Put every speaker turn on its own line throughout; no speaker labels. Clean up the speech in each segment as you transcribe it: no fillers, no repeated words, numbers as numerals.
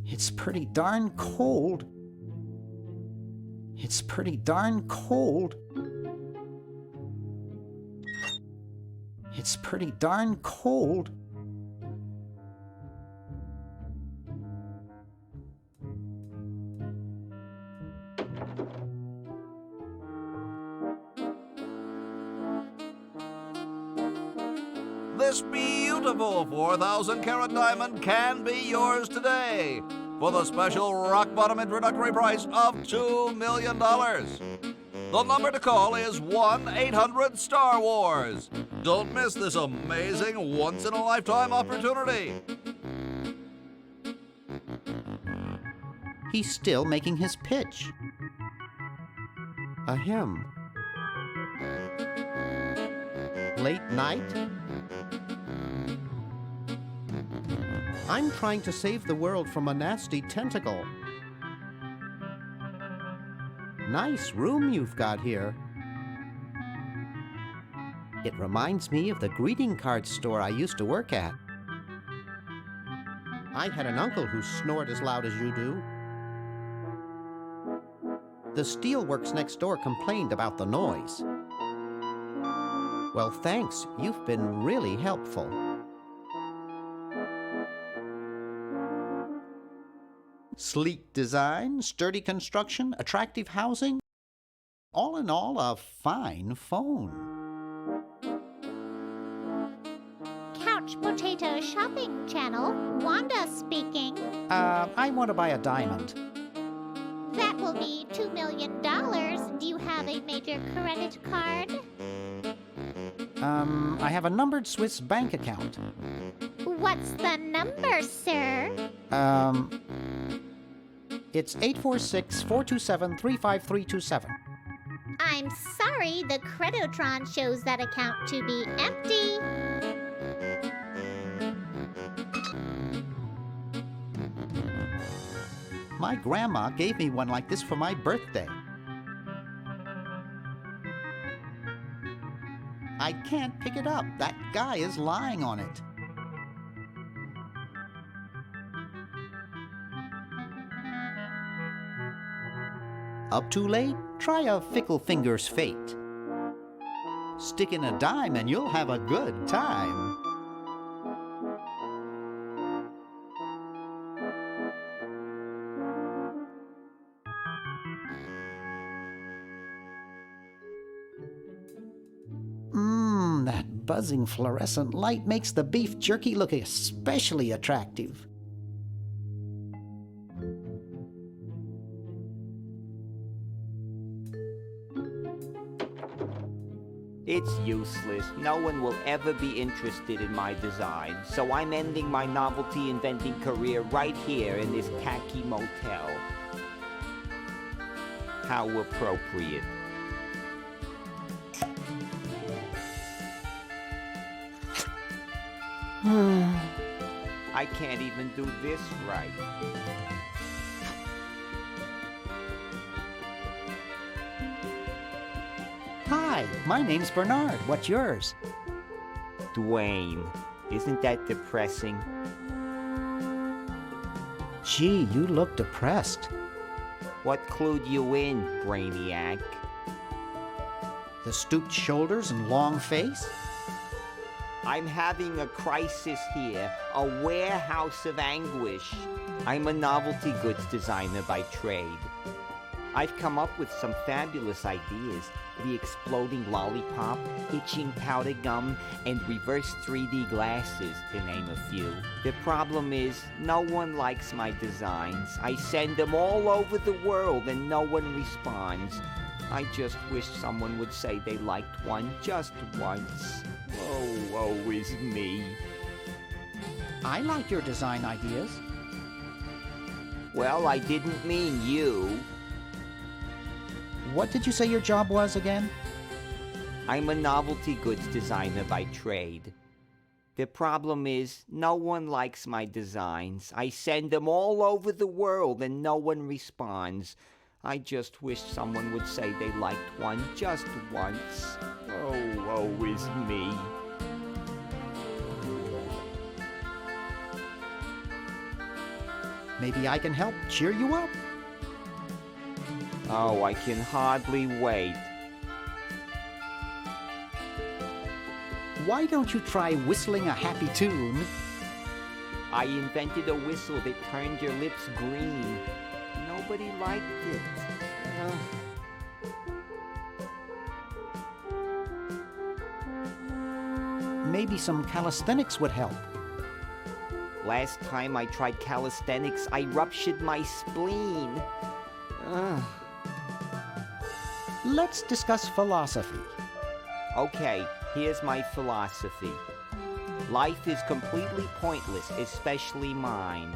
It's pretty darn cold. It's pretty darn cold. It's pretty darn cold.
This beautiful 4,000-carat diamond can be yours today for the special rock-bottom introductory price of $2 million. The number to call is 1-800-STAR-WARS. Don't miss this amazing once-in-a-lifetime opportunity.
He's still making his pitch.
Ahem. Late night? I'm trying to save the world from a nasty tentacle. Nice room you've got here. It reminds me of the greeting card store I used to work at. I had an uncle who snored as loud as you do. The steelworks next door complained about the noise. Well, thanks. You've been really helpful.
Sleek design, sturdy construction, attractive housing. All in all, a fine phone.
Couch Potato Shopping Channel, Wanda speaking.
I want to buy a diamond.
That will be $2 million. Do you have a major credit card?
I have a numbered Swiss bank account.
What's the number, sir?
It's 846-427-35327.
I'm sorry, the Credotron shows that account to be empty.
My grandma gave me one like this for my birthday. I can't pick it up. That guy is lying on it. Up too late? Try a fickle finger's fate. Stick in a dime and you'll have a good time. That buzzing fluorescent light makes the beef jerky look especially attractive.
It's useless. No one will ever be interested in my design, so I'm ending my novelty inventing career right here in this tacky motel. How appropriate. I can't even do this right.
Hi, my name's Bernard. What's yours?
Dwayne, isn't that depressing?
Gee, you look depressed.
What clued you in, Brainiac?
The stooped shoulders and long face?
I'm having a crisis here, a warehouse of anguish. I'm a novelty goods designer by trade. I've come up with some fabulous ideas. The exploding lollipop, itching powder gum, and reverse 3D glasses, to name a few. The problem is, no one likes my designs. I send them all over the world and no one responds. I just wish someone would say they liked one just once. Oh, woe is me.
I like your design ideas.
Well, I didn't mean you.
What did you say your job was again?
I'm a novelty goods designer by trade. The problem is, no one likes my designs. I send them all over the world and no one responds. I just wish someone would say they liked one just once. Oh, woe is me.
Maybe I can help cheer you up.
Oh, I can hardly wait.
Why don't you try whistling a happy tune?
I invented a whistle that turned your lips green. Nobody liked it.
Maybe some calisthenics would help.
Last time I tried calisthenics, I ruptured my spleen.
Let's discuss philosophy.
Okay, here's my philosophy. Life is completely pointless, especially mine.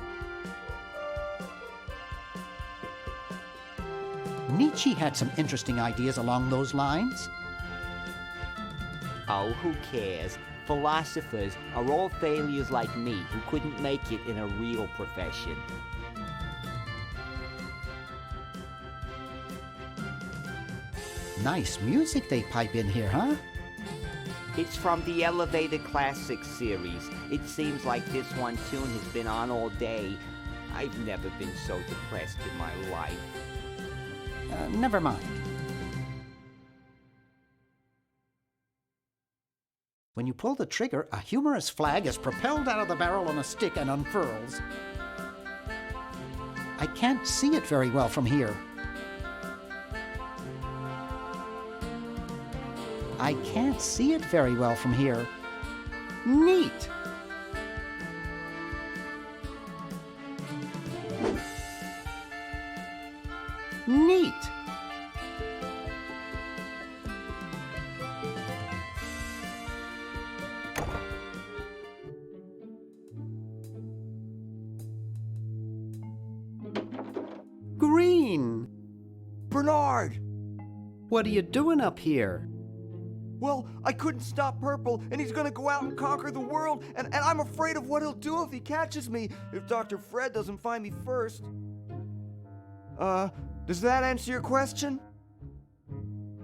Nietzsche had some interesting ideas along those lines.
Oh, who cares? Philosophers are all failures like me who couldn't make it in a real profession.
Nice music they pipe in here, huh?
It's from the Elevator Classics series. It seems like this one tune has been on all day. I've never been so depressed in my life.
Never mind. When you pull the trigger, a humorous flag is propelled out of the barrel on a stick and unfurls. I can't see it very well from here. I can't see it very well from here. Neat! Neat! Green!
Bernard!
What are you doing up here?
Well, I couldn't stop Purple, and he's gonna go out and conquer the world, and I'm afraid of what he'll do if he catches me, if Dr. Fred doesn't find me first. Does that answer your question?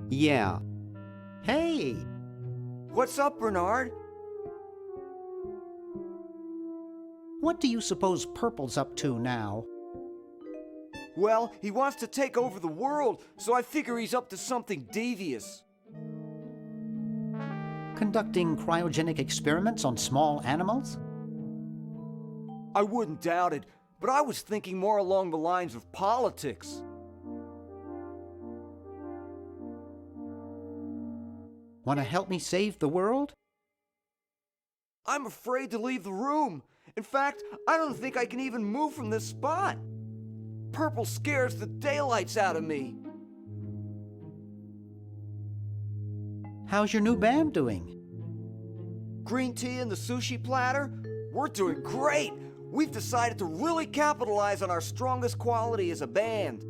Yeah. Hey!
What's up, Bernard?
What do you suppose Purple's up to now?
Well, he wants to take over the world, so I figure he's up to something devious.
Conducting cryogenic experiments on small animals?
I wouldn't doubt it, but I was thinking more along the lines of politics.
Want to help me save the world?
I'm afraid to leave the room. In fact, I don't think I can even move from this spot. Purple scares the daylights out of me.
How's your new band doing?
Green tea and the sushi platter? We're doing great! We've decided to really capitalize on our strongest quality as a band.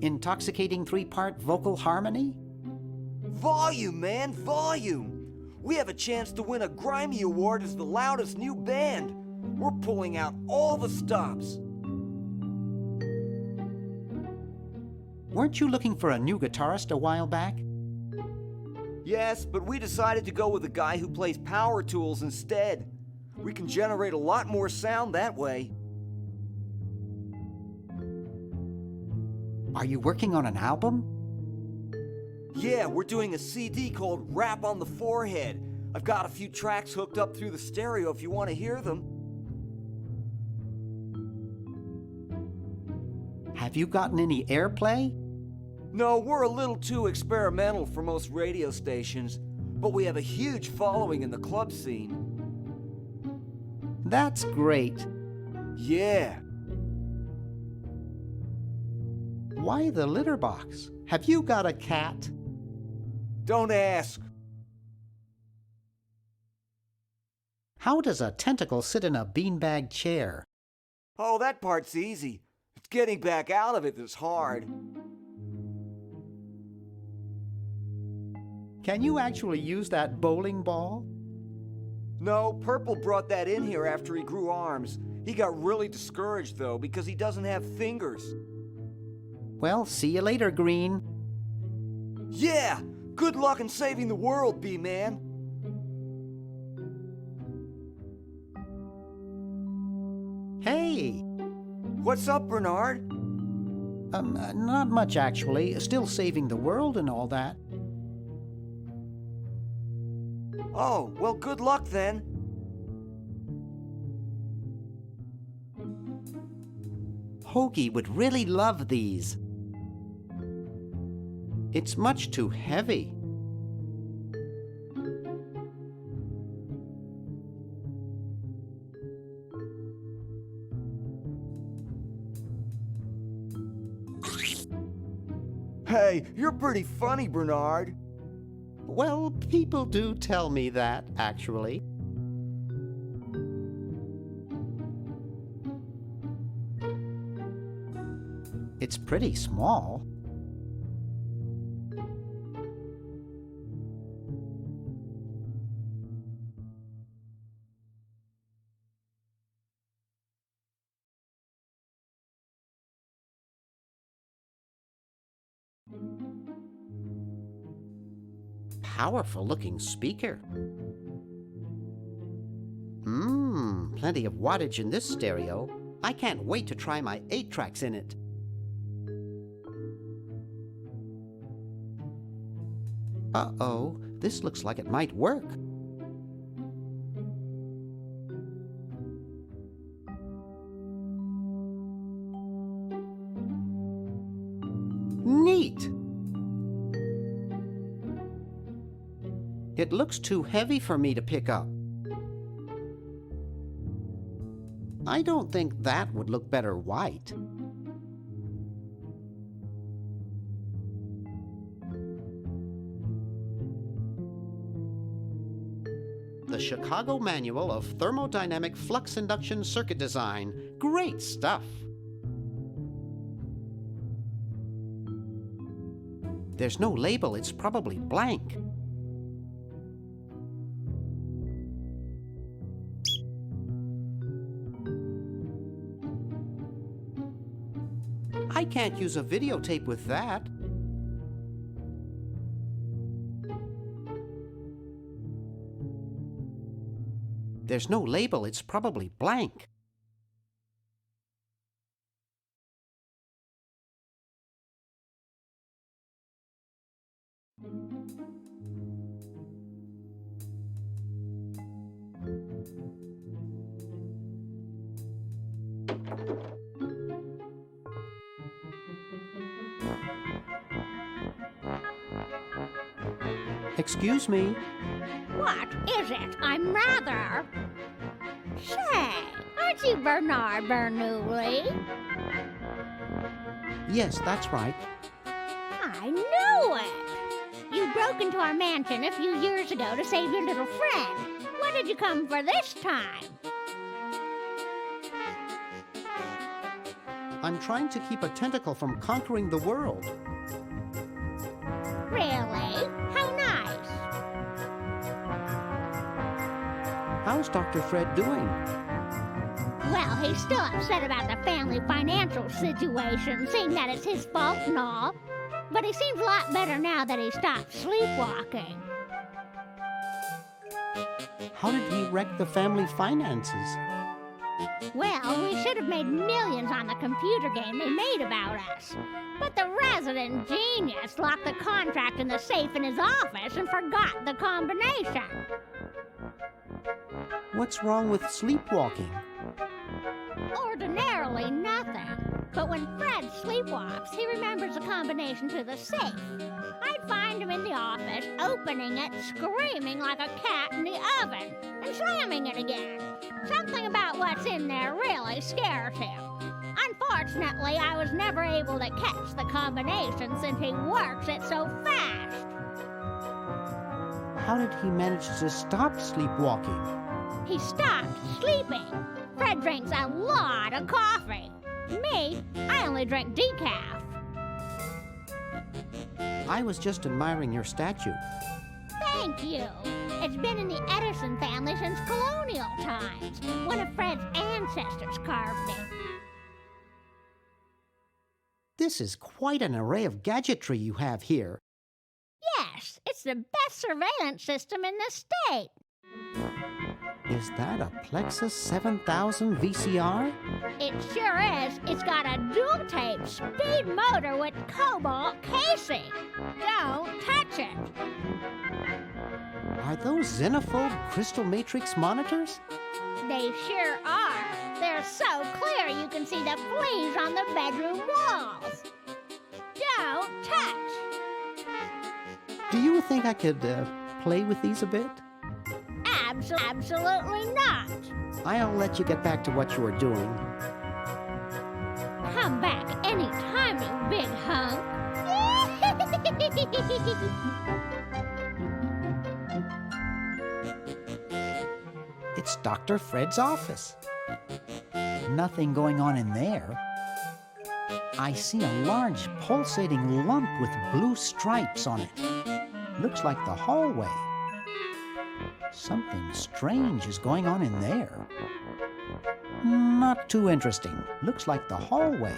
Intoxicating three-part vocal harmony?
Volume, man, volume! We have a chance to win a Grimey Award as the loudest new band. We're pulling out all the stops.
Weren't you looking for a new guitarist a while back?
Yes, but we decided to go with a guy who plays power tools instead. We can generate a lot more sound that way.
Are you working on an album?
Yeah, we're doing a CD called Rap on the Forehead. I've got a few tracks hooked up through the stereo if you want to hear them.
Have you gotten any airplay?
No, we're a little too experimental for most radio stations, but we have a huge following in the club scene.
That's great.
Yeah.
Why the litter box? Have you got a cat?
Don't ask.
How does a tentacle sit in a beanbag chair?
Oh, that part's easy. It's getting back out of it that's hard.
Can you actually use that bowling ball?
No, Purple brought that in here after he grew arms. He got really discouraged, though, because he doesn't have fingers.
Well, see you later, Green.
Yeah! Good luck in saving the world, B-Man.
Hey!
What's up, Bernard?
Not much, actually. Still saving the world and all that.
Oh, well, good luck then.
Hoagie would really love these. It's much too heavy.
Hey, you're pretty funny, Bernard.
Well, people do tell me that, actually. It's pretty small. Powerful looking speaker. Plenty of wattage in this stereo. I can't wait to try my 8 tracks in it. Uh-oh, this looks like it might work. Neat! It looks too heavy for me to pick up. I don't think that would look better white. The Chicago Manual of Thermodynamic Flux Induction Circuit Design. Great stuff! There's no label, it's probably blank. I can't use a videotape with that. There's no label, it's probably blank. Excuse me.
What is it? I'm rather... Say, aren't you Bernard Bernoulli?
Yes, that's right.
I knew it! You broke into our mansion a few years ago to save your little friend. What did you come for this time?
I'm trying to keep a tentacle from conquering the world.
Really? How nice.
How's Dr. Fred doing?
Well, he's still upset about the family financial situation, seeing that it's his fault and all. But he seems a lot better now that he stopped sleepwalking.
How did he wreck the family finances?
Well, we should have made millions on the computer game they made about us. But the resident genius locked the contract in the safe in his office and forgot the combination.
What's wrong with sleepwalking?
Ordinarily nothing. But when Fred sleepwalks, he remembers the combination to the safe. I'd find him in the office, opening it, screaming like a cat in the oven, and slamming it again. Something about what's in there really scares him. Unfortunately, I was never able to catch the combination since he works it so fast.
How did he manage to stop sleepwalking?
He stopped sleeping. Fred drinks a lot of coffee. Me, I only drink decaf.
I was just admiring your statue.
Thank you. It's been in the Edison family since colonial times. One of Fred's ancestors carved it.
This is quite an array of gadgetry you have here.
Yes, it's the best surveillance system in the state.
Is that a Plexus 7000 VCR?
It sure is. It's got a dual-tape speed motor with cobalt casing. Don't touch it.
Are those xenophobe crystal matrix monitors?
They sure are. They're so clear you can see the fleas on the bedroom walls. Don't touch.
Do you think I could play with these a bit?
Absolutely not.
I'll let you get back to what you were doing.
Come back anytime, you big hunk.
It's Dr. Fred's office. Nothing going on in there. I see a large pulsating lump with blue stripes on it. Looks like the hallway. Something strange is going on in there. Not too interesting. Looks like the hallway.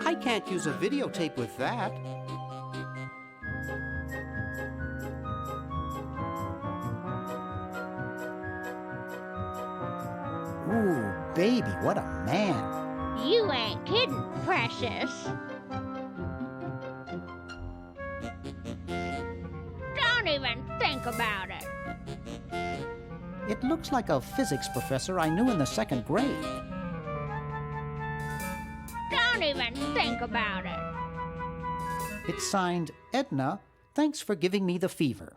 I can't use a videotape with that.
Ooh, baby, what a man.
You ain't kidding, precious. Don't even think about it.
It looks like a physics professor I knew in the 2nd grade.
Don't even think about it.
It's signed, Edna, thanks for giving me the fever.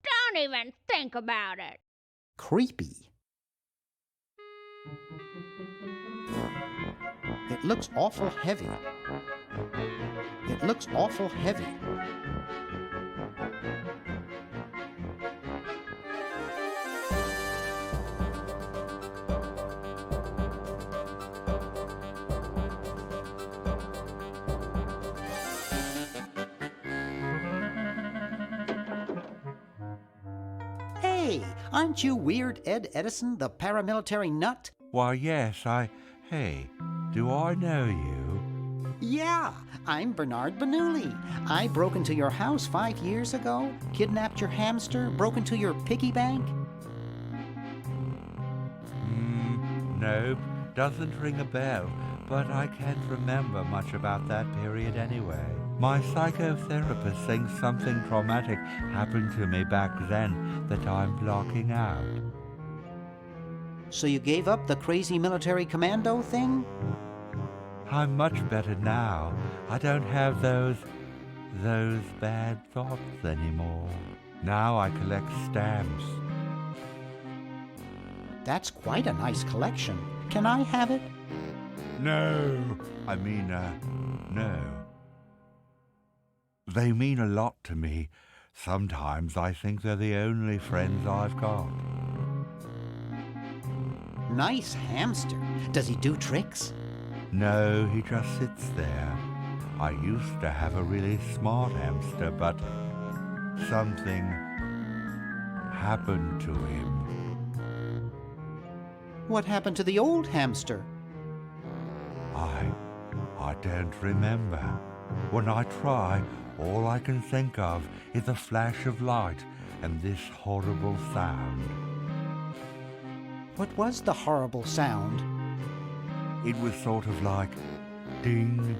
Don't even think about it.
Creepy. It looks awful heavy. It looks awful heavy. Hey, aren't you Weird Ed Edison, the paramilitary nut?
Why, yes, Hey, do I know you?
Yeah, I'm Bernard Bernoulli. I broke into your house 5 years ago, kidnapped your hamster, broke into your piggy bank.
Nope, doesn't ring a bell, but I can't remember much about that period anyway. My psychotherapist thinks something traumatic happened to me back then that I'm blocking out.
So you gave up the crazy military commando thing?
I'm much better now. I don't have those bad thoughts anymore. Now I collect stamps.
That's quite a nice collection. Can I have it?
No, no. They mean a lot to me. Sometimes I think they're the only friends I've got.
Nice hamster. Does he do tricks?
No, he just sits there. I used to have a really smart hamster, but something happened to him.
What happened to the old hamster?
I don't remember. When I try, all I can think of is a flash of light and this horrible sound.
What was the horrible sound?
It was sort of like ding.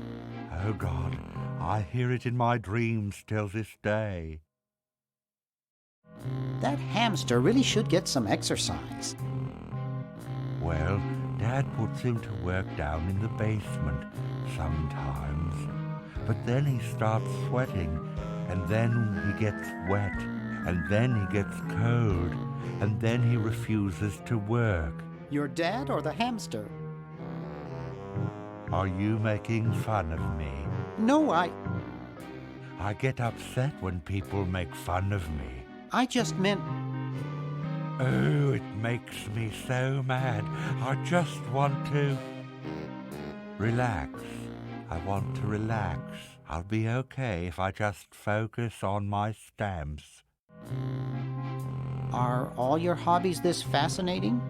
Oh God, I hear it in my dreams till this day.
That hamster really should get some exercise.
Well, Dad puts him to work down in the basement sometimes. But then he starts sweating, and then he gets wet, and then he gets cold, and then he refuses to work.
Your dad or the hamster?
Are you making fun of me?
No,
I get upset when people make fun of me.
I just meant...
Oh, it makes me so mad. I just want to... relax. I want to relax. I'll be okay if I just focus on my stamps.
Are all your hobbies this fascinating?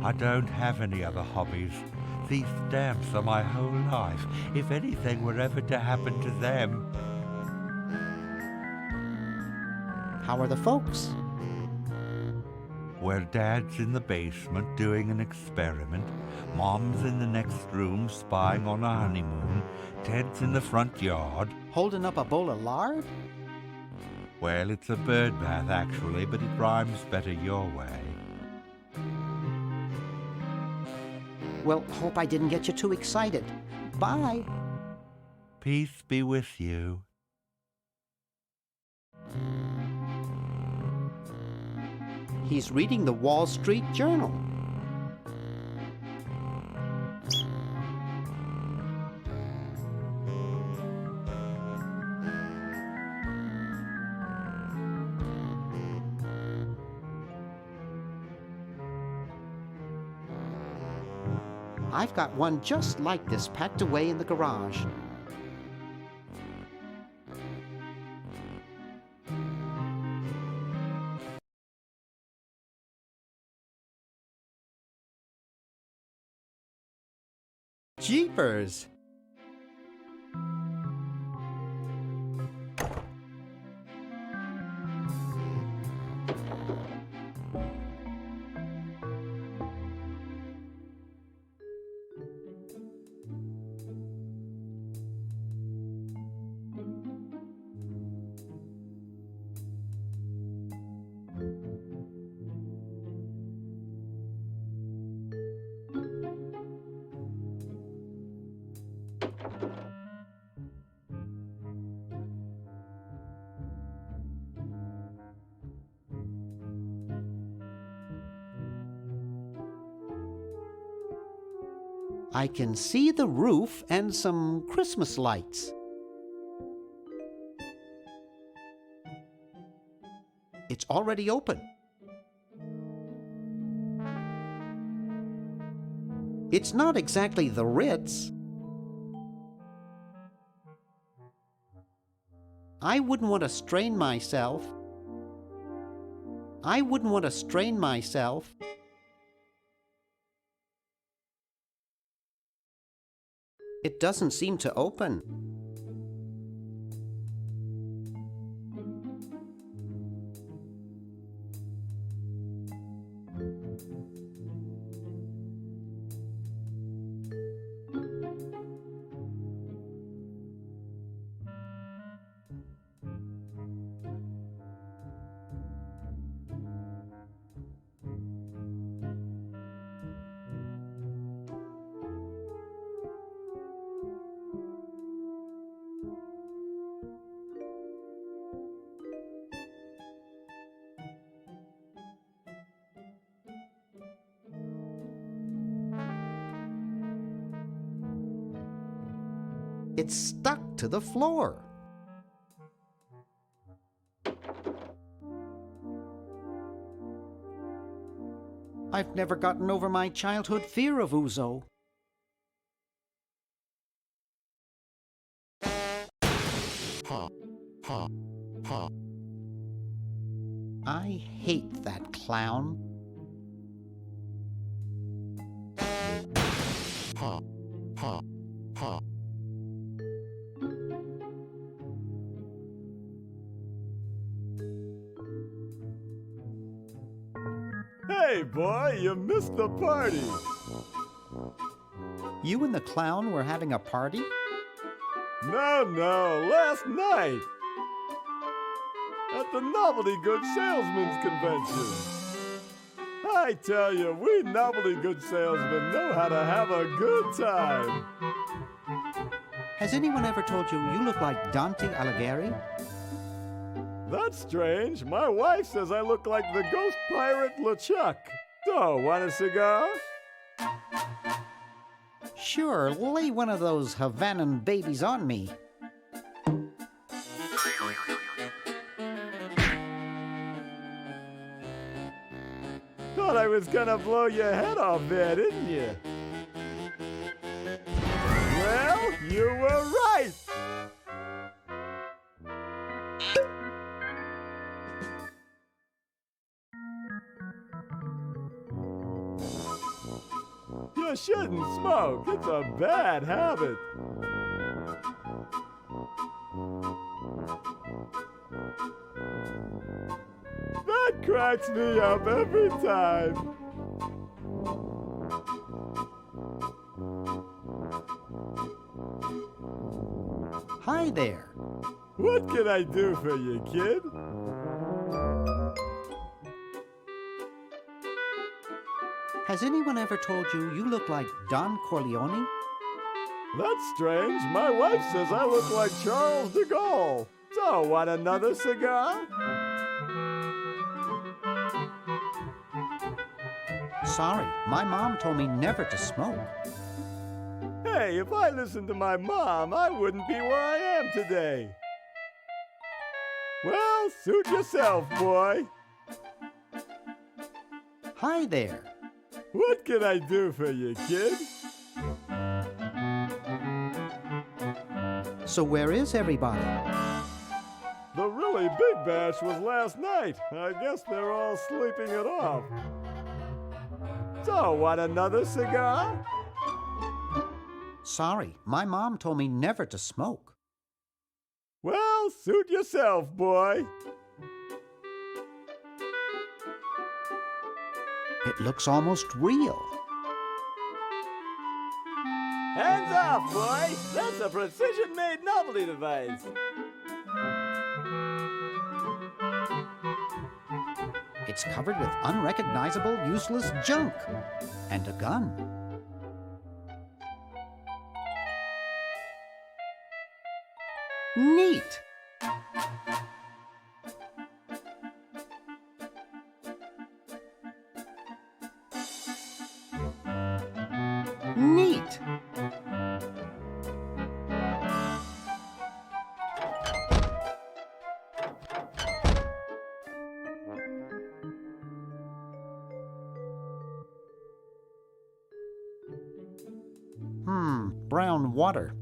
I don't have any other hobbies. These stamps are my whole life. If anything were ever to happen to them...
How are the folks?
Well, Dad's in the basement doing an experiment. Mom's in the next room spying on a honeymoon. Ted's in the front yard.
Holding up a bowl of lard?
Well, it's a bird bath, actually, but it rhymes better your way.
Well, hope I didn't get you too excited. Bye.
Peace be with you.
He's reading the Wall Street Journal. I've got one just like this packed away in the garage. Jeepers! I can see the roof and some Christmas lights. It's already open. It's not exactly the Ritz. I wouldn't want to strain myself. It doesn't seem to open. It's stuck to the floor. I've never gotten over my childhood fear of Ouzo. I hate that clown.
Hey, boy, you missed the party.
You and the clown were having a party?
No, last night. At the Novelty Goods Salesmen's Convention. I tell you, we novelty goods salesmen know how to have a good time.
Has anyone ever told you you look like Dante Alighieri?
That's strange. My wife says I look like the ghost pirate LeChuck. So, want a cigar?
Sure, lay one of those Havanan babies on me.
Thought I was gonna blow your head off there, didn't you? Well, you were right! You shouldn't smoke. It's a bad habit. That cracks me up every time.
Hi there.
What can I do for you, kid?
Has anyone ever told you you look like Don Corleone?
That's strange. My wife says I look like Charles de Gaulle. So, want another cigar?
Sorry, my mom told me never to smoke.
Hey, if I listened to my mom, I wouldn't be where I am today. Well, suit yourself, boy.
Hi there.
What can I do for you, kid?
So where is everybody?
The really big bash was last night. I guess they're all sleeping it off. So, want another cigar?
Sorry, my mom told me never to smoke.
Well, suit yourself, boy.
It looks almost real.
Hands off, boy! That's a precision-made novelty device.
It's covered with unrecognizable, useless junk. And a gun. Neat! Neat! Brown water.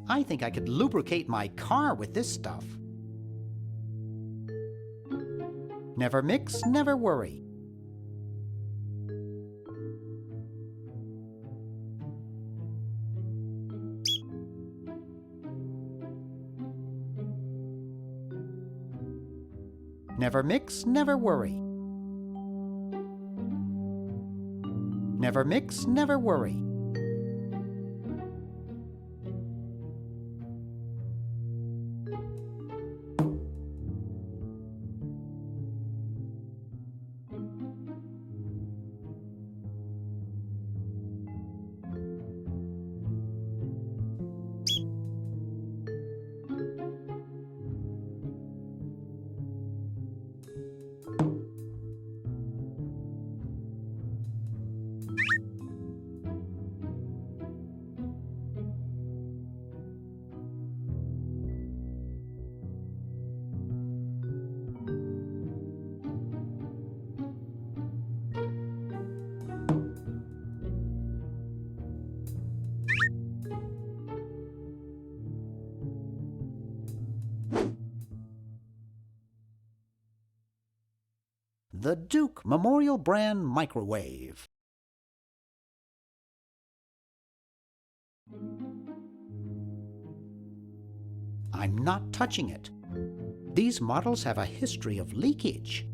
I think I could lubricate my car with this stuff. Never mix, never worry. Never mix, never worry. Never mix, never worry. The Duke Memorial Brand Microwave. I'm not touching it. These models have a history of leakage.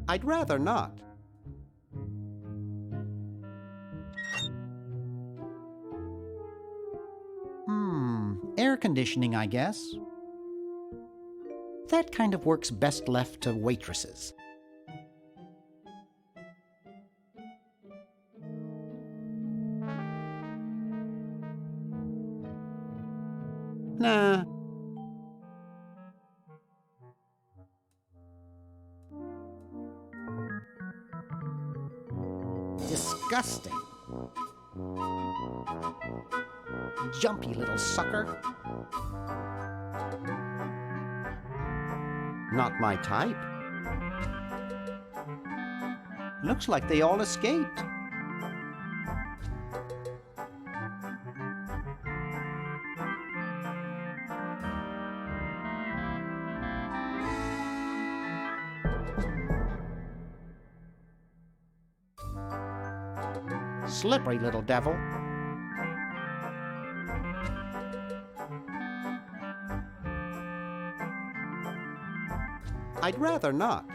I'd rather not. Air conditioning, I guess. That kind of work's best left to waitresses. Nah. Disgusting. Jumpy little sucker.
Not my type.
Looks like they all escaped. Slippery little devil.
I'd rather not.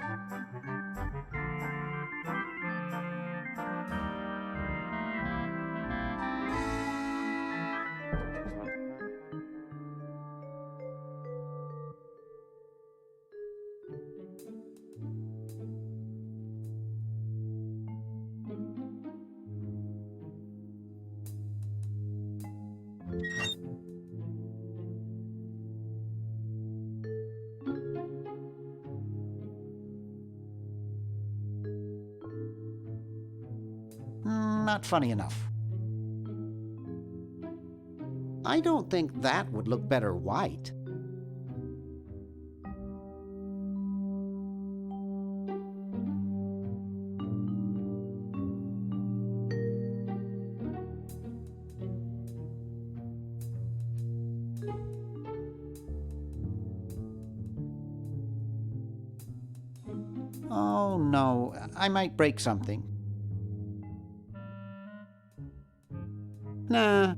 Not funny enough.
I don't think that would look better white.
Oh no, I might break something.
Nah.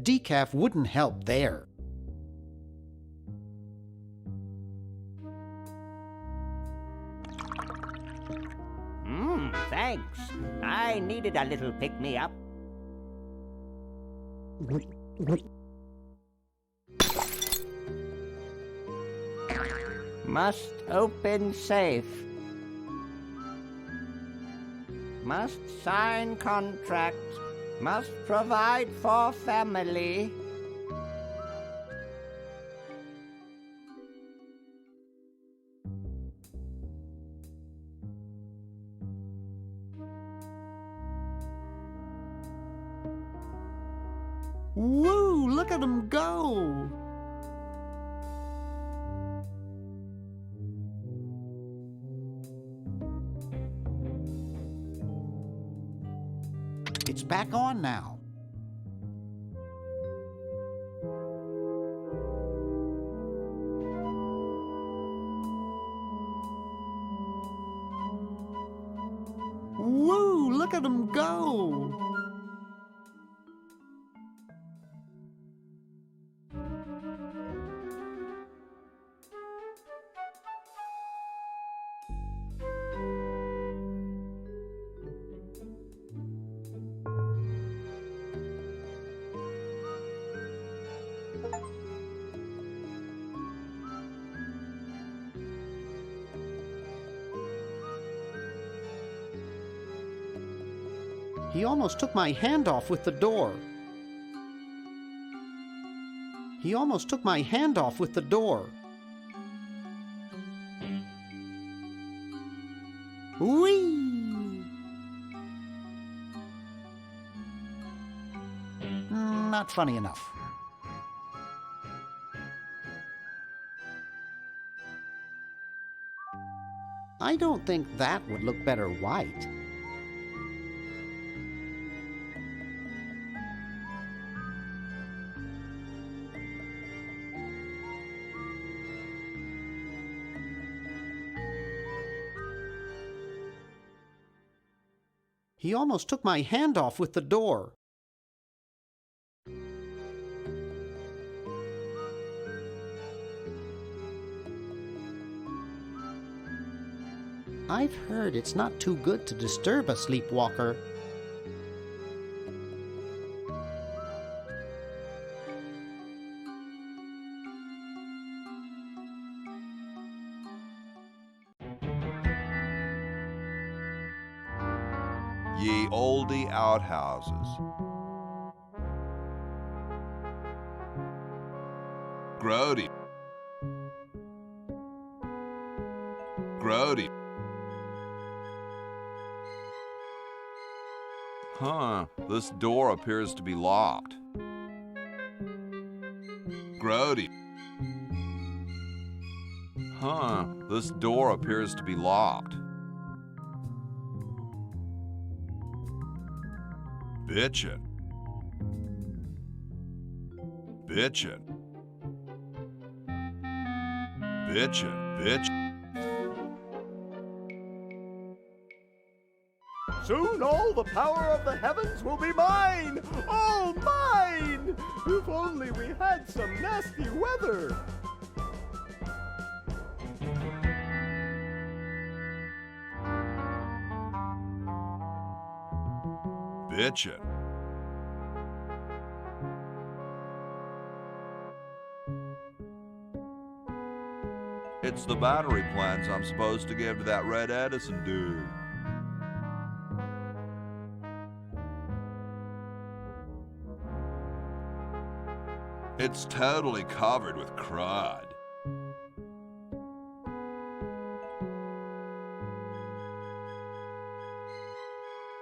Decaf wouldn't help there.
Thanks. I needed a little pick-me-up. Must open safe. Must sign contract. Must provide for family.
Woo! Look at him go! It's back on now. Woo! Look at him go!
He almost took my hand off with the door. He almost took my hand off with the door. Whee!
Not funny enough.
I don't think that would look better white. He almost took my hand off with the door.
I've heard it's not too good to disturb a sleepwalker.
Ye olde outhouses. Grody. Grody. Huh, this door appears to be locked. Grody. Huh, this door appears to be locked. Bitchin'. Bitchin'. Bitchin', bitch.
Soon all the power of the heavens will be mine! All mine! If only we had some nasty weather!
Bitchin'. It's the battery plans I'm supposed to give to that Red Edison dude. It's totally covered with crud.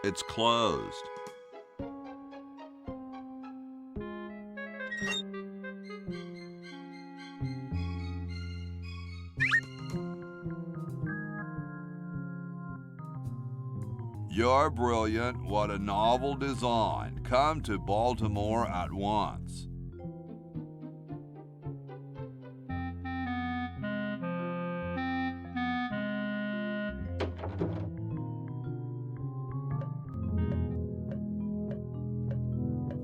It's closed. You're brilliant. What a novel design. Come to Baltimore at once.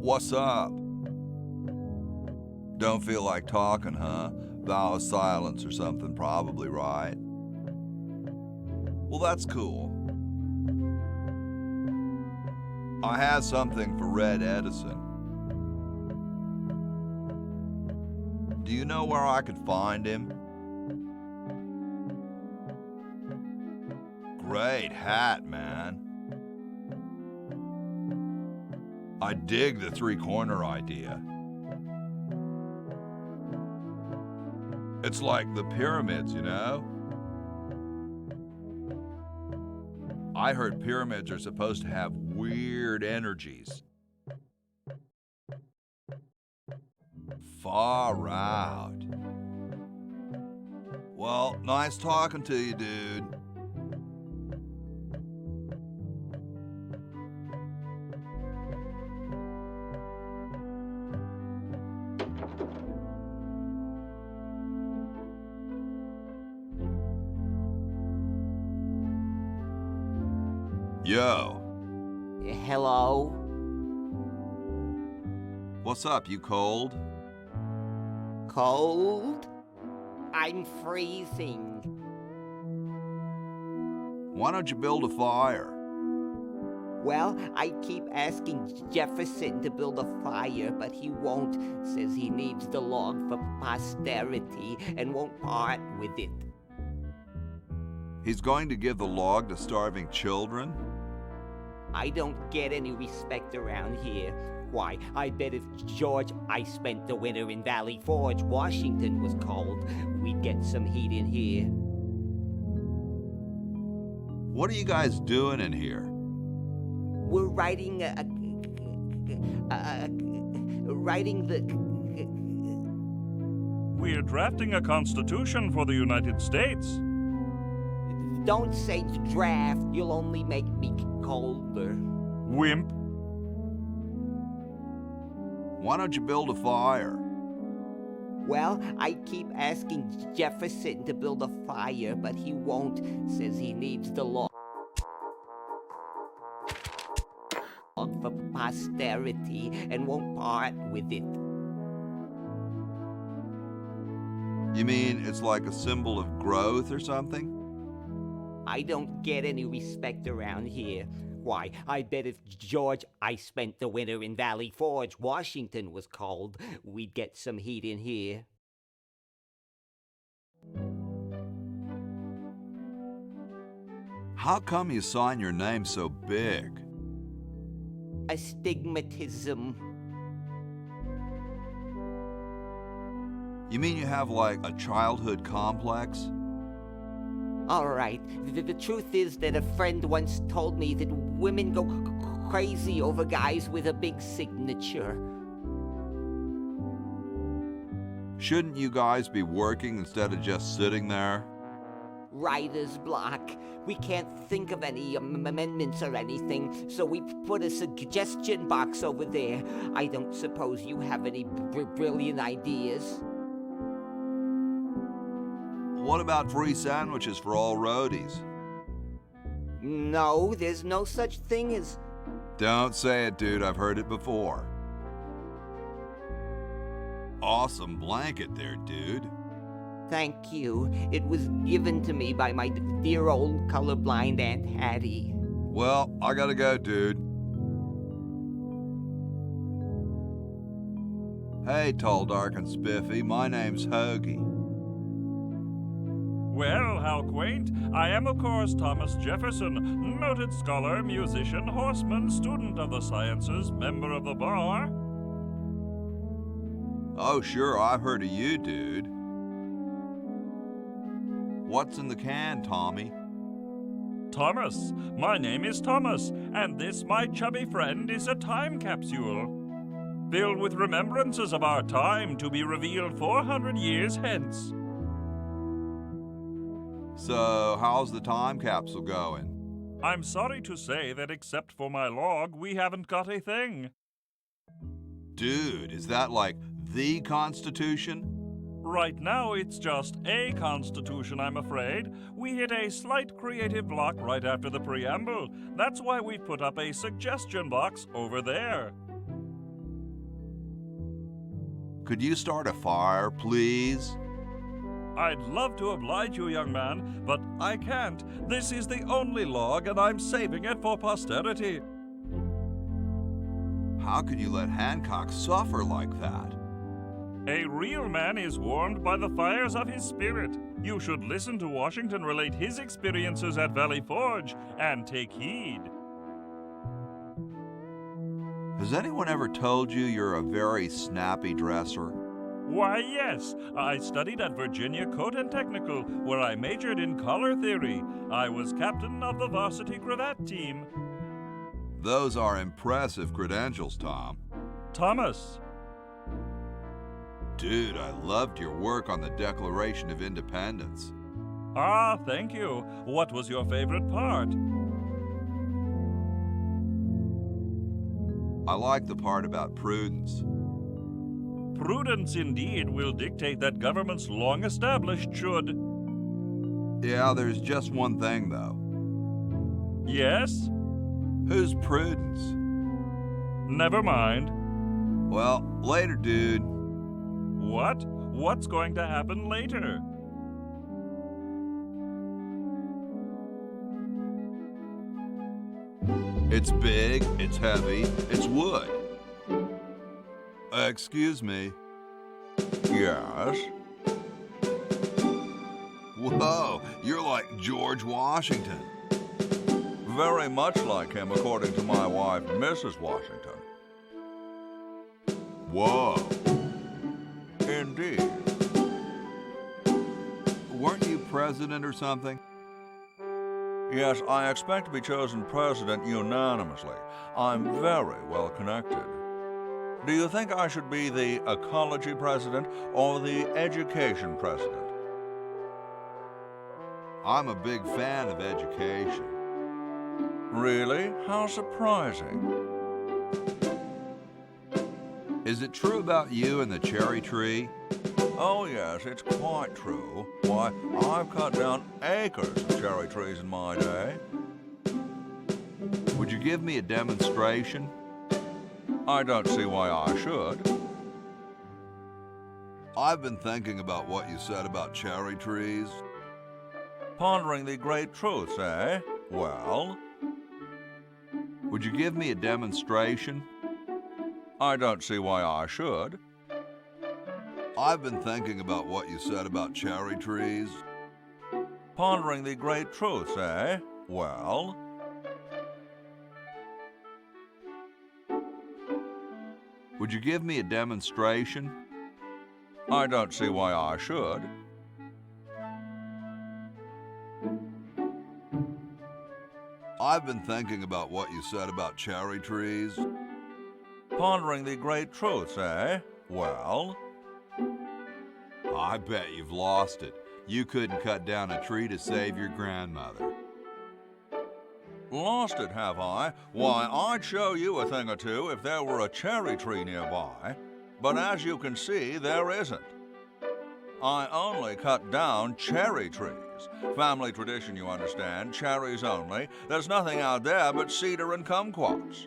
What's up? Don't feel like talking, huh? Vow of silence or something, probably, right? Well, that's cool. I have something for Red Edison. Do you know where I could find him? Great hat, man. I dig the three-corner idea. It's like the pyramids, you know? I heard pyramids are supposed to have weird energies. Far out. Well, nice talking to you, dude. Yo.
Hello?
What's up, you cold?
Cold? I'm freezing.
Why don't you build a fire?
Well, I keep asking Jefferson to build a fire, but he won't. Says he needs the log for posterity and won't part with it.
He's going to give the log to starving children?
I don't get any respect around here. Why, I bet if George I spent the winter in Valley Forge, Washington was cold, we'd get some heat in here.
What are you guys doing in here?
We're writing
We're drafting a constitution for the United States.
Don't say draft, you'll only make me colder.
Wimp.
Why don't you build a fire?
Well, I keep asking Jefferson to build a fire, but he won't. Says he needs the log for posterity and won't part with it.
You mean it's like a symbol of growth or something?
I don't get any respect around here. Why, I bet if George I spent the winter in Valley Forge, Washington was cold, we'd get some heat in here.
How come you sign your name so big?
Astigmatism.
You mean you have like a childhood complex?
All right, the truth is that a friend once told me that women go crazy over guys with a big signature.
Shouldn't you guys be working instead of just sitting there?
Writer's block. We can't think of any amendments or anything, so we put a suggestion box over there. I don't suppose you have any brilliant ideas?
What about free sandwiches for all roadies?
No, there's no such thing as...
Don't say it, dude. I've heard it before. Awesome blanket there, dude.
Thank you. It was given to me by my dear old colorblind Aunt Hattie.
Well, I gotta go, dude. Hey, tall, dark, and spiffy. My name's Hoagie.
Well, how quaint. I am, of course, Thomas Jefferson, noted scholar, musician, horseman, student of the sciences, member of the bar.
Oh, sure, I've heard of you, dude. What's in the can, Tommy?
Thomas. My name is Thomas, and this, my chubby friend, is a time capsule, filled with remembrances of our time to be revealed 400 years hence.
So, how's the time capsule going?
I'm sorry to say that except for my log, we haven't got a thing.
Dude, is that like the Constitution?
Right now, it's just a constitution, I'm afraid. We hit a slight creative block right after the preamble. That's why we put up a suggestion box over there.
Could you start a fire, please?
I'd love to oblige you, young man, but I can't. This is the only log, and I'm saving it for posterity.
How could you let Hancock suffer like that?
A real man is warmed by the fires of his spirit. You should listen to Washington relate his experiences at Valley Forge and take heed.
Has anyone ever told you you're a very snappy dresser?
Why, yes. I studied at Virginia Coat and Technical, where I majored in color theory. I was captain of the varsity cravat team.
Those are impressive credentials, Tom.
Thomas.
Dude, I loved your work on the Declaration of Independence.
Ah, thank you. What was your favorite part?
I like the part about prudence.
Prudence, indeed, will dictate that governments long established should...
Yeah, there's just one thing, though.
Yes?
Who's Prudence?
Never mind.
Well, later, dude.
What? What's going to happen later?
It's big, it's heavy, it's wood. Excuse me. Yes? Whoa, you're like George Washington. Very much like him, according to my wife, Mrs. Washington. Whoa. Indeed. Weren't you president or something? Yes, I expect to be chosen president unanimously. I'm very well connected. Do you think I should be the ecology president or the education president? I'm a big fan of education. Really? How surprising. Is it true about you and the cherry tree? Oh, yes, it's quite true. Why, I've cut down acres of cherry trees in my day. Would you give me a demonstration? I don't see why I should. I've been thinking about what you said about cherry trees. Pondering the great truths, eh? Well, would you give me a demonstration? I don't see why I should. I've been thinking about what you said about cherry trees. Pondering the great truths, eh? Well, would you give me a demonstration? I don't see why I should. I've been thinking about what you said about cherry trees. Pondering the great truths, eh? Well, I bet you've lost it. You couldn't cut down a tree to save your grandmother. Lost it, have I? Why, I'd show you a thing or two if there were a cherry tree nearby. But as you can see, there isn't. I only cut down cherry trees. Family tradition, you understand. Cherries only. There's nothing out there but cedar and kumquats.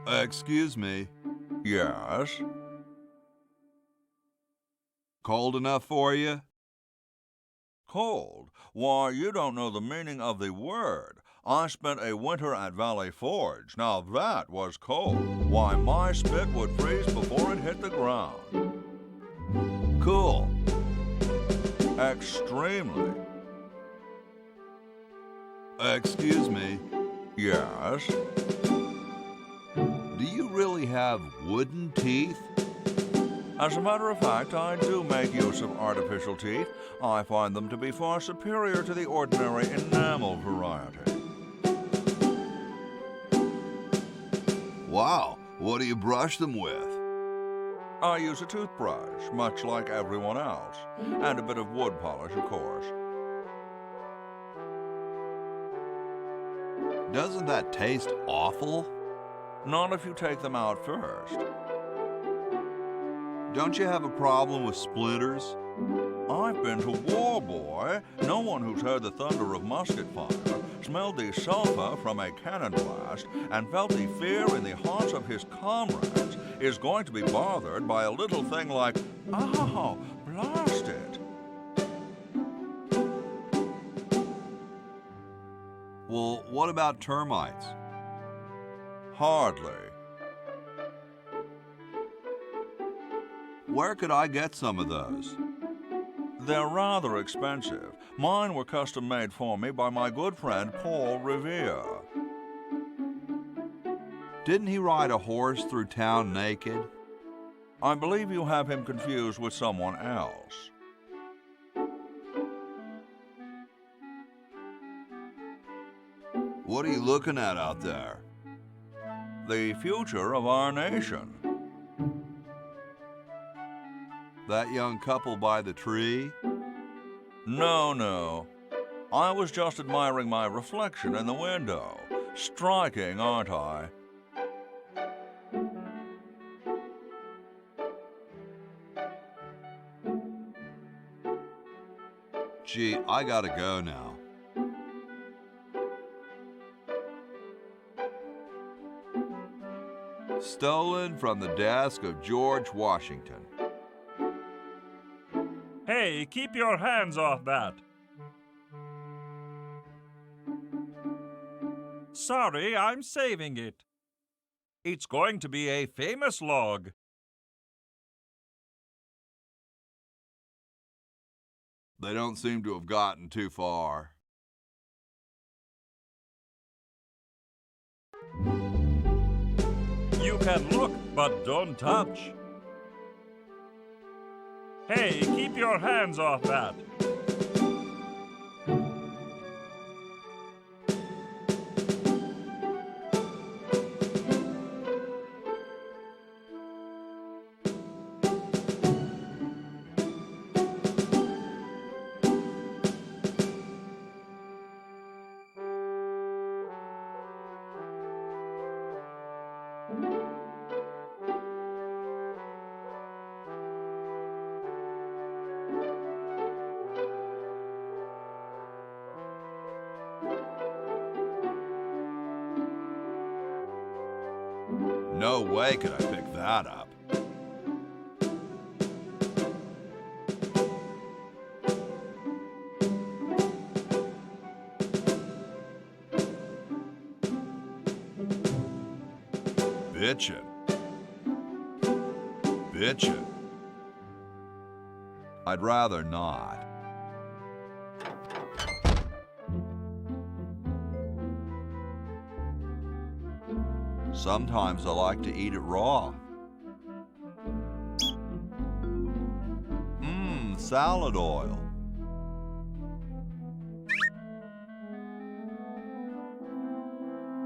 Excuse me. Yes? Cold enough for you? Cold? Why, you don't know the meaning of the word. I spent a winter at Valley Forge. Now that was cold. Why, my spit would freeze before it hit the ground. Cool. Extremely. Excuse me. Yes? Do you really have wooden teeth? As a matter of fact, I do make use of artificial teeth. I find them to be far superior to the ordinary enamel variety. Wow, what do you brush them with? I use a toothbrush, much like everyone else, and a bit of wood polish, of course. Doesn't that taste awful? Not if you take them out first. Don't you have a problem with splinters? I've been to war, boy. No one who's heard the thunder of musket fire, smelled the sulphur from a cannon blast, and felt the fear in the hearts of his comrades is going to be bothered by a little thing like, oh, blast it. Well, what about termites? Hardly. Where could I get some of those? They're rather expensive. Mine were custom made for me by my good friend Paul Revere. Didn't he ride a horse through town naked? I believe you have him confused with someone else. What are you looking at out there? The future of our nation. That young couple by the tree? No. I was just admiring my reflection in the window. Striking, aren't I? Gee, I gotta go now. Stolen from the desk of George Washington.
Hey, keep your hands off that. Sorry, I'm saving it. It's going to be a famous log.
They don't seem to have gotten too far.
You can look, but don't touch. Hey, keep your hands off that.
No way could I pick that up. Bitchin'. Bitchin'. I'd rather not. Sometimes I like to eat it raw. Salad oil.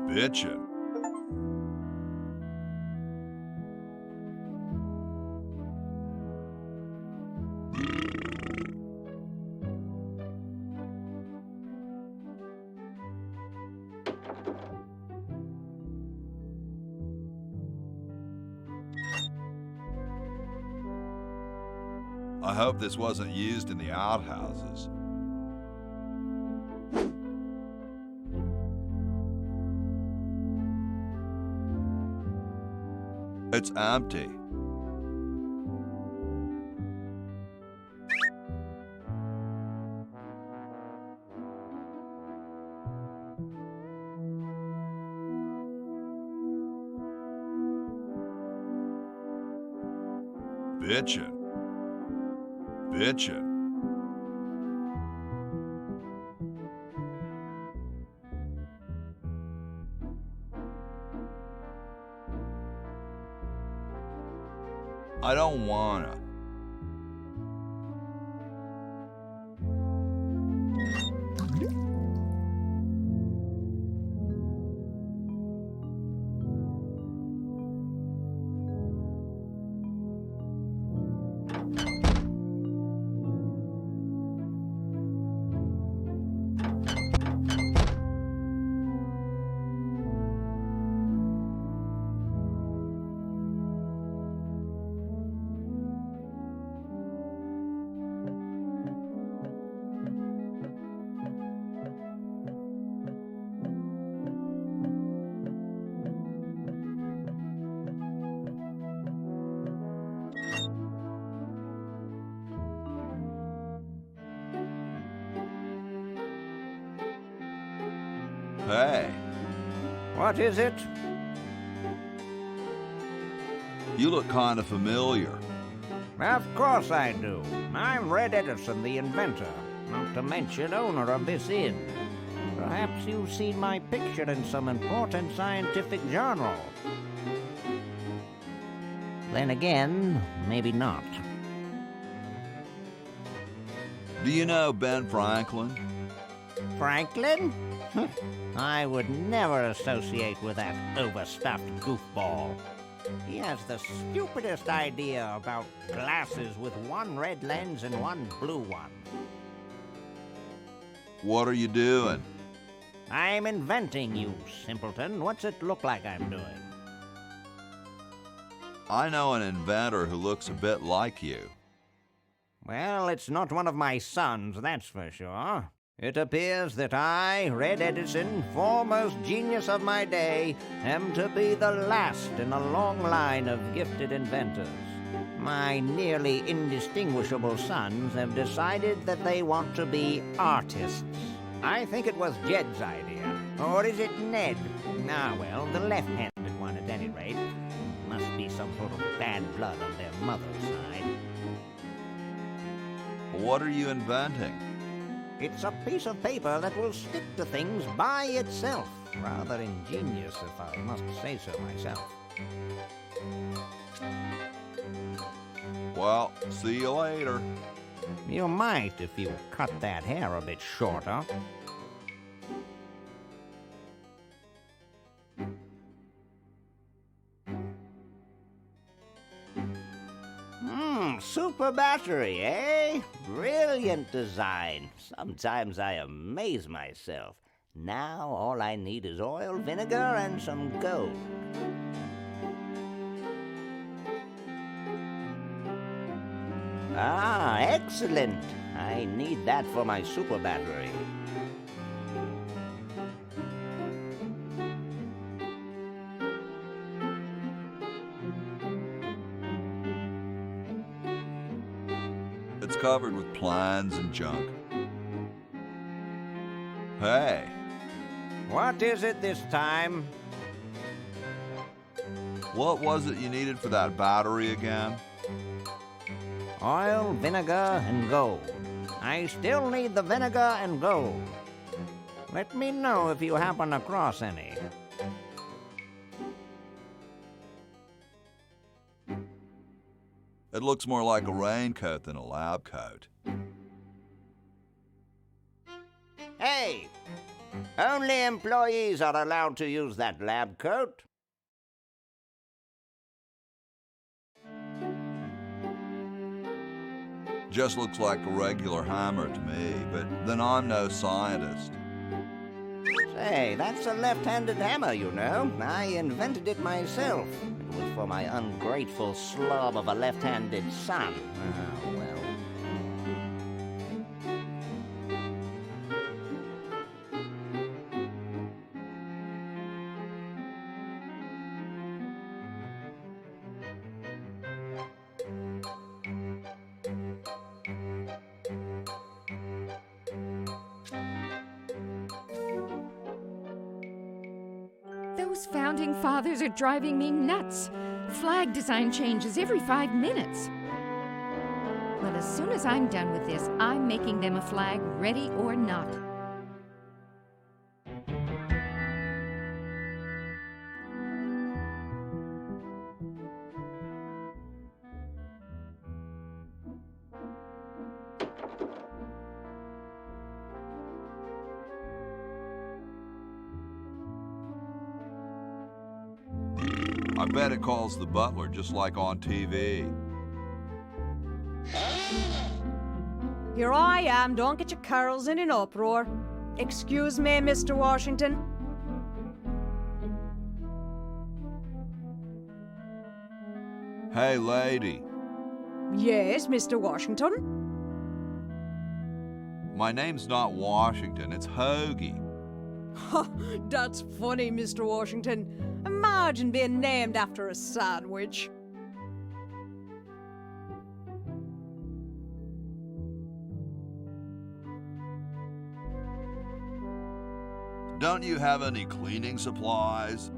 Bitchin'. I hope this wasn't used in the outhouses. It's empty. Bitchin'. Bitchin'. I don't wanna. Hey.
What is it?
You look kind of familiar.
Of course I do. I'm Red Edison, the inventor, not to mention owner of this inn. Perhaps you've seen my picture in some important scientific journal. Then again, maybe not.
Do you know Ben Franklin?
Franklin? I would never associate with that overstuffed goofball. He has the stupidest idea about glasses with one red lens and one blue one.
What are you doing?
I'm inventing, you simpleton. What's it look like I'm doing?
I know an inventor who looks a bit like you.
Well, it's not one of my sons, that's for sure. It appears that I, Red Edison, foremost genius of my day, am to be the last in a long line of gifted inventors. My nearly indistinguishable sons have decided that they want to be artists. I think it was Jed's idea. Or is it Ned? Ah, well, the left-handed one at any rate. Must be some sort of bad blood on their mother's side.
What are you inventing?
It's a piece of paper that will stick to things by itself. Rather ingenious, if I must say so myself.
Well, see you later.
You might if you cut that hair a bit shorter. Super battery, eh? Brilliant design. Sometimes I amaze myself. Now all I need is oil, vinegar, and some gold. Ah, excellent. I need that for my super battery.
It's covered with plans and junk. Hey.
What is it this time?
What was it you needed for that battery again?
Oil, vinegar, and gold. I still need the vinegar and gold. Let me know if you happen across any.
It looks more like a raincoat than a lab coat.
Hey! Only employees are allowed to use that lab coat.
Just looks like a regular hammer to me, but then I'm no scientist.
Say, that's a left-handed hammer, you know. I invented it myself. It was for my ungrateful slob of a left-handed son. Oh, well.
Those founding fathers are driving me nuts. Flag design changes every 5 minutes. Well, as soon as I'm done with this, I'm making them a flag, ready or not.
I bet it calls the butler just like on TV.
Here I am, don't get your curls in an uproar. Excuse me, Mr. Washington.
Hey, lady.
Yes, Mr. Washington?
My name's not Washington, it's Hoagie.
That's funny, Mr. Washington. Imagine being named after a sandwich.
Don't you have any cleaning supplies?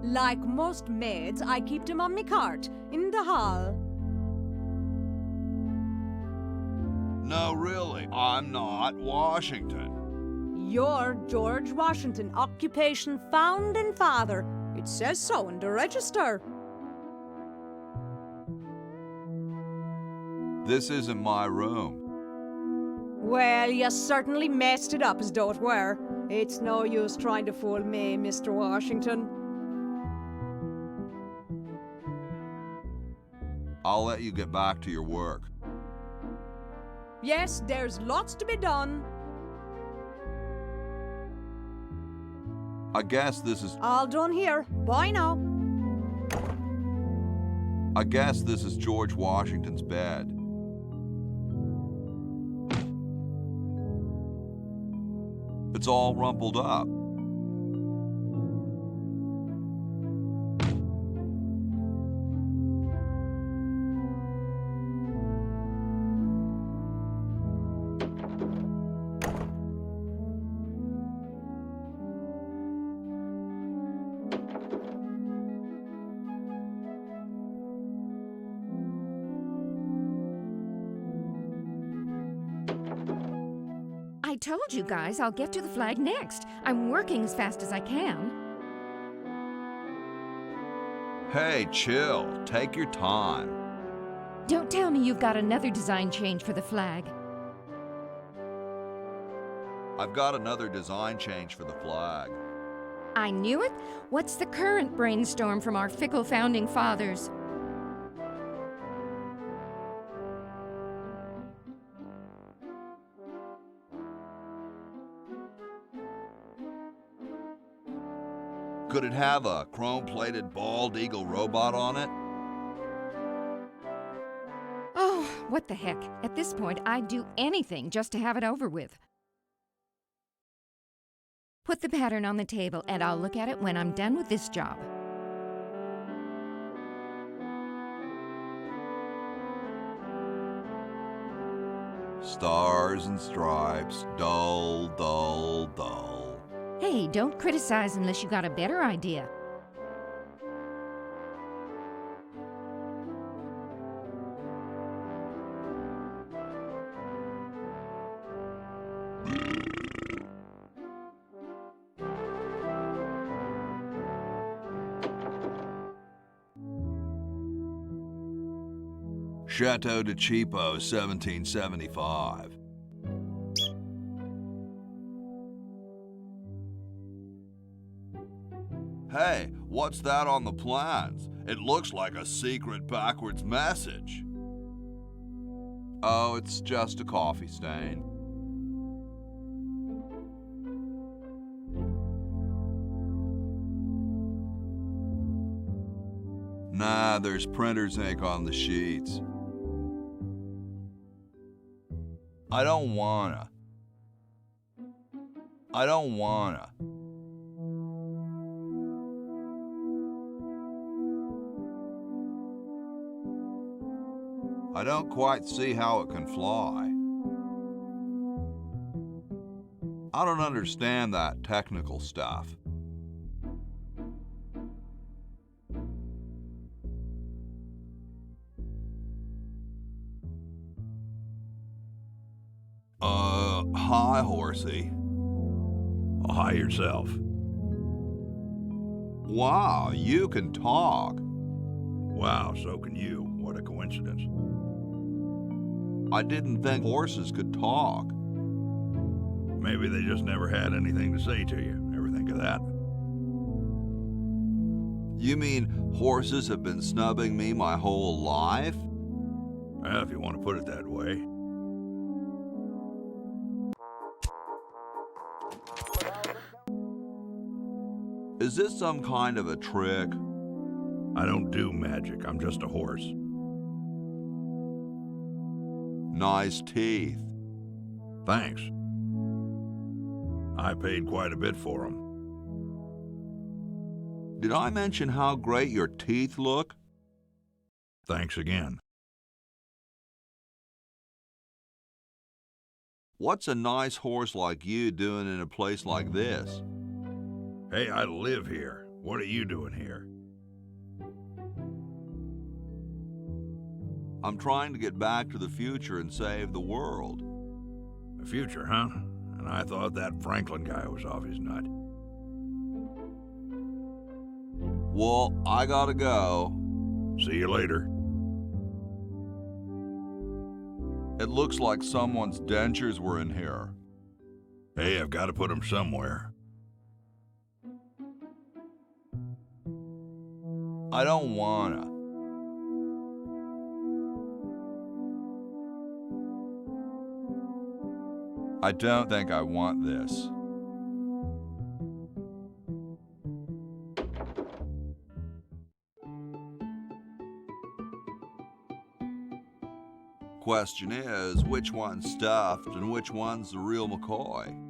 Like most maids, I keep them on me cart, in the hall.
No, really, I'm not Washington.
You're George Washington, occupation founding father. It says so in the register.
This isn't my room.
Well, you certainly messed it up as though it were. It's no use trying to fool me, Mr. Washington.
I'll let you get back to your work.
Yes, there's lots to be done.
I guess this is...
All done here. Bye now.
I guess this is George Washington's bed. It's all rumpled up.
I told you guys I'll get to the flag next. I'm working as fast as I can.
Hey, chill. Take your time.
Don't tell me you've got another design change for the flag.
I've got another design change for the flag.
I knew it. What's the current brainstorm from our fickle founding fathers?
Could it have a chrome-plated bald eagle robot on it?
Oh, what the heck. At this point, I'd do anything just to have it over with. Put the pattern on the table and I'll look at it when I'm done with this job.
Stars and stripes, dull, dull, dull.
Hey, don't criticize unless you got a better idea.
Chateau de Cheapo, 1775. Hey, what's that on the plans? It looks like a secret backwards message. Oh, it's just a coffee stain. Nah, there's printer's ink on the sheets. I don't wanna. I don't wanna. I don't quite see how it can fly. I don't understand that technical stuff. Hi, horsey.
Hi yourself.
Wow, you can talk.
Wow, so can you. What a coincidence.
I didn't think horses could talk.
Maybe they just never had anything to say to you. Ever think of that?
You mean horses have been snubbing me my whole life?
Well, if you want to put it that way.
Is this some kind of a trick?
I don't do magic. I'm just a horse.
Nice teeth.
Thanks. I paid quite a bit for them.
Did I mention how great your teeth look?
Thanks again.
What's a nice horse like you doing in a place like this?
Hey, I live here. What are you doing here?
I'm trying to get back to the future and save the world.
The future, huh? And I thought that Franklin guy was off his nut.
Well, I gotta go.
See you later.
It looks like someone's dentures were in here.
Hey, I've got to put them somewhere.
I don't wanna. I don't think I want this. Question is, which one's stuffed and which one's the real McCoy?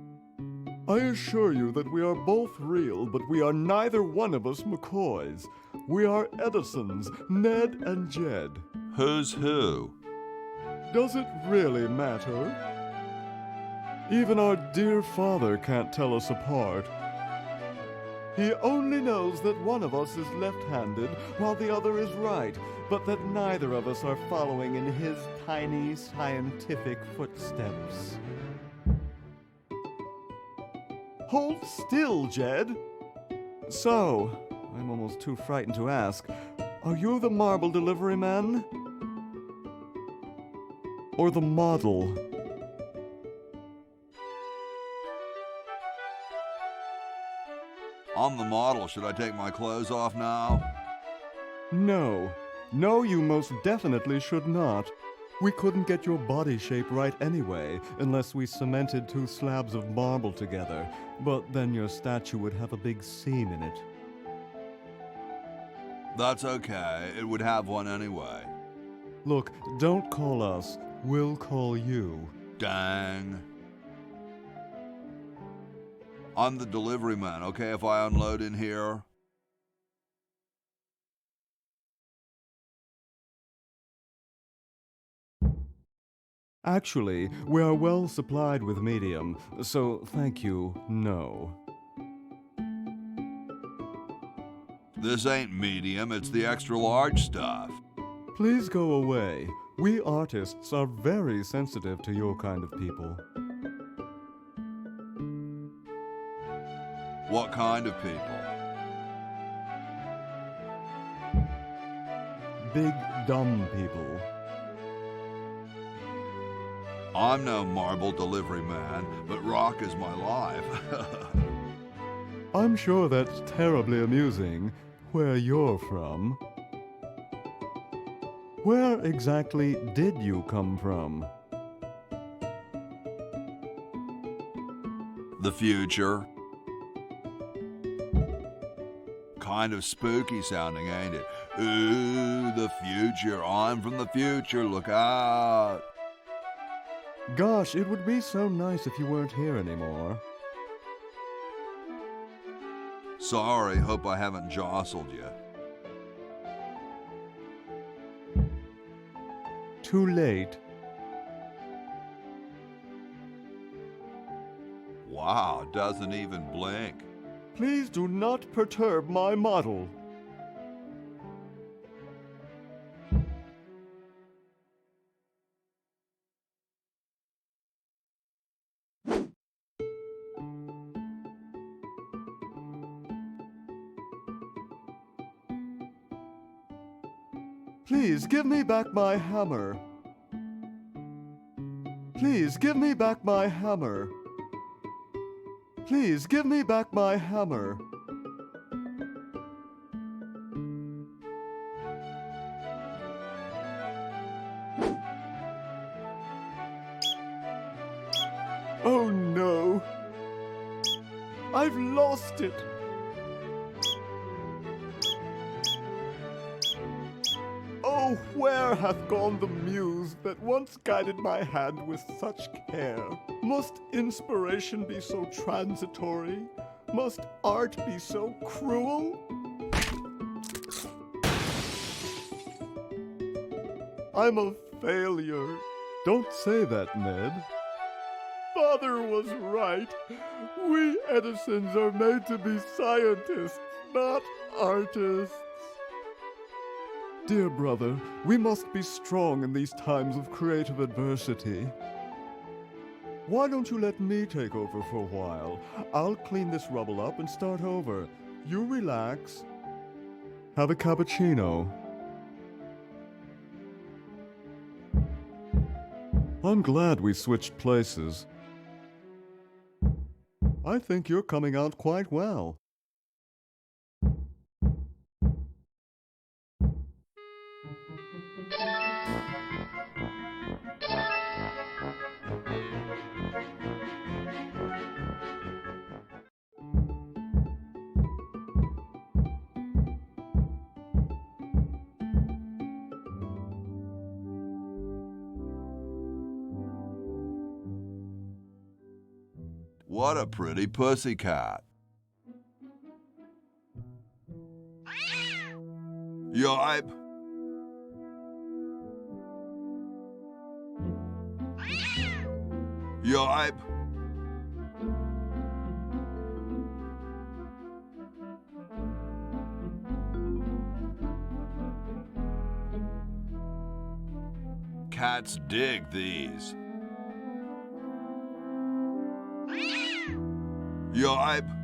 I assure you that we are both real, but we are neither one of us McCoys. We are Edisons, Ned and Jed.
Who's who?
Does it really matter? Even our dear father can't tell us apart. He only knows that one of us is left-handed while the other is right, but that neither of us are following in his tiny scientific footsteps. Hold still, Jed. So, I'm almost too frightened to ask, are you the marble delivery man? Or the model?
I'm the model. Should I take my clothes off now?
No. No, you most definitely should not. We couldn't get your body shape right anyway, unless we cemented 2 slabs of marble together. But then your statue would have a big seam in it.
That's okay. It would have one anyway.
Look, don't call us. We'll call you.
Dang. I'm the delivery man, okay, if I unload in here?
Actually, we are well supplied with medium, so thank you, no.
This ain't medium, it's the extra large stuff.
Please go away. We artists are very sensitive to your kind of people.
What kind of people?
Big, dumb people.
I'm no marble delivery man, but rock is my life.
I'm sure that's terribly amusing where you're from. Where exactly did you come from?
The future. Kind of spooky sounding, ain't it? Ooh, the future. I'm from the future. Look out.
Gosh, it would be so nice if you weren't here anymore.
Sorry, hope I haven't jostled you.
Too late.
Wow, doesn't even blink.
Please do not perturb my model. Please give me back my hammer. Please give me back my hammer. Please give me back my hammer. Oh no! I've lost it! Oh, where hath gone the muse that once guided my hand with such care? Must inspiration be so transitory? Must art be so cruel? I'm a failure. Don't say that, Ned. Father was right. We Edisons are made to be scientists, not artists. Dear brother, we must be strong in these times of creative adversity. Why don't you let me take over for a while? I'll clean this rubble up and start over. You relax. Have a cappuccino. I'm glad we switched places. I think you're coming out quite well.
What a pretty pussycat. Yipe. Yipe. Cats dig these. Yipe.